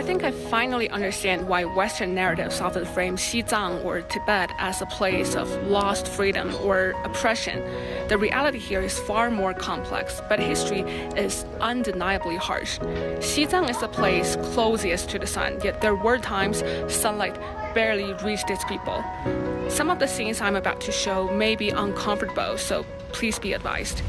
think I finally understand why Western narratives often frame Xizang or Tibet as a place of lost freedom or oppression. The reality here is far more complex, but history is undeniably harsh. Xizang is a place closest to the sun, yet there were times sunlight barely reached its people. Some of the scenes I'm about to show may be uncomfortable, so please be advised.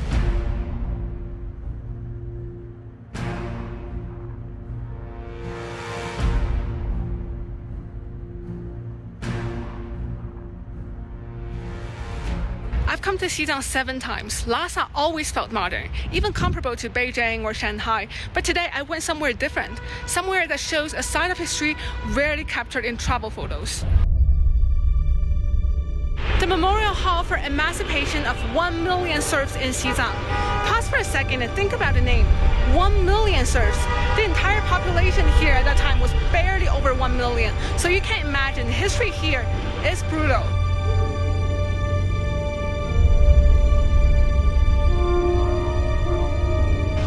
I've come to Xizang 7 times. Lhasa always felt modern, even comparable to Beijing or Shanghai. But today I went somewhere different, somewhere that shows a side of history rarely captured in travel photos. The Memorial Hall for Emancipation of 1 million serfs in Xizang. Pause for a second and think about the name. 1 million serfs. The entire population here at that time was barely over 1 million. So you can't imagine, history here is brutal.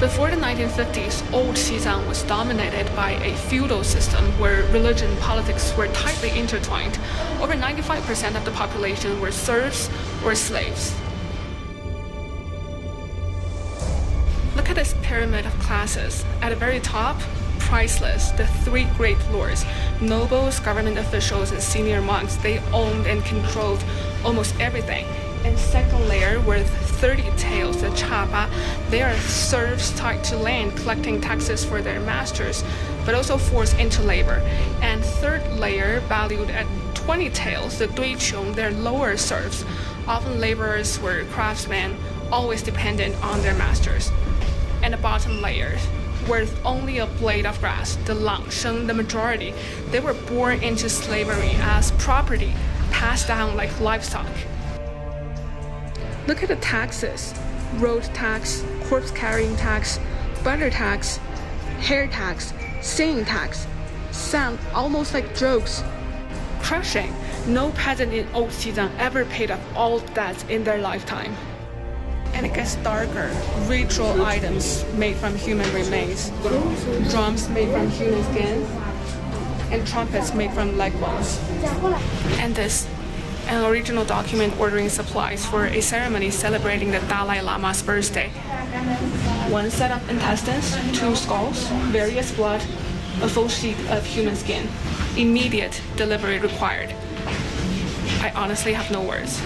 Before the 1950s, old Xizang was dominated by a feudal system where religion and politics were tightly intertwined. Over 95% of the population were serfs or slaves. Look at this pyramid of classes. At the very top, priceless, the 3 great lords, nobles, government officials, and senior monks. They owned and controlled almost everything. And second layer were 30 taels, the chaba. They are serfs tied to land, collecting taxes for their masters, but also forced into labor. And third layer, valued at 20 taels, the duiqiong, they're lower serfs. Often laborers were craftsmen, always dependent on their masters. And the bottom layer, worth only a blade of grass, the langsheng, the majority. They were born into slavery as property, passed down like livestock. Look at the taxes: road tax, corpse carrying tax, butter tax, hair tax, singing tax. Sound almost like jokes. Crushing. No peasant in old Xizang ever paid off all debts in their lifetime. And it gets darker. Ritual items made from human remains, drums made from human skin, and trumpets made from leg bones. And this, an original document ordering supplies for a ceremony celebrating the Dalai Lama's birthday. 1 set of intestines, 2 skulls, various blood, a full sheet of human skin. Immediate delivery required. I honestly have no words.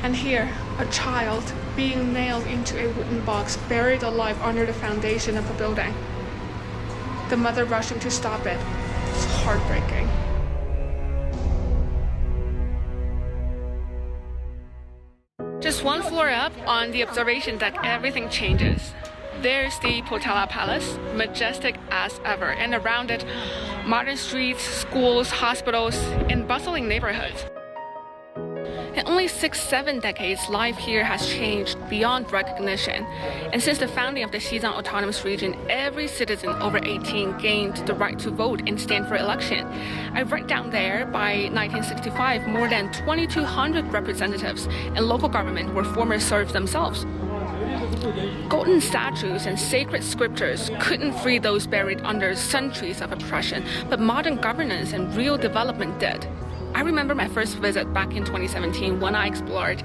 And here, a child being nailed into a wooden box, buried alive under the foundation of a building. The mother rushing to stop it. It's heartbreaking. Just 1 floor up, on the observation deck, everything changes. There's the Potala Palace, majestic as ever, and around it, modern streets, schools, hospitals, and bustling neighborhoods. In only 6-7 decades, life here has changed beyond recognition. And since the founding of the Xizang Autonomous Region, every citizen over 18 gained the right to vote and stand for election. I read down there, by 1965, more than 2,200 representatives in local government were former serfs themselves. Golden statues and sacred scriptures couldn't free those buried under centuries of oppression, but modern governance and real development did. I remember my first visit back in 2017 when I explored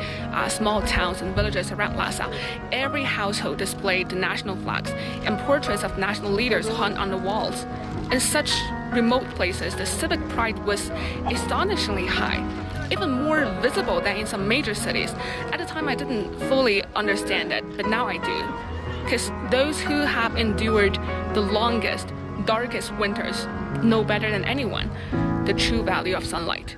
small towns and villages around Lhasa. Every household displayed the national flags, and portraits of national leaders hung on the walls. In such remote places, the civic pride was astonishingly high, even more visible than in some major cities. At the time, I didn't fully understand it, but now I do. Because those who have endured the longest, darkest winters know better than anyone the true value of sunlight.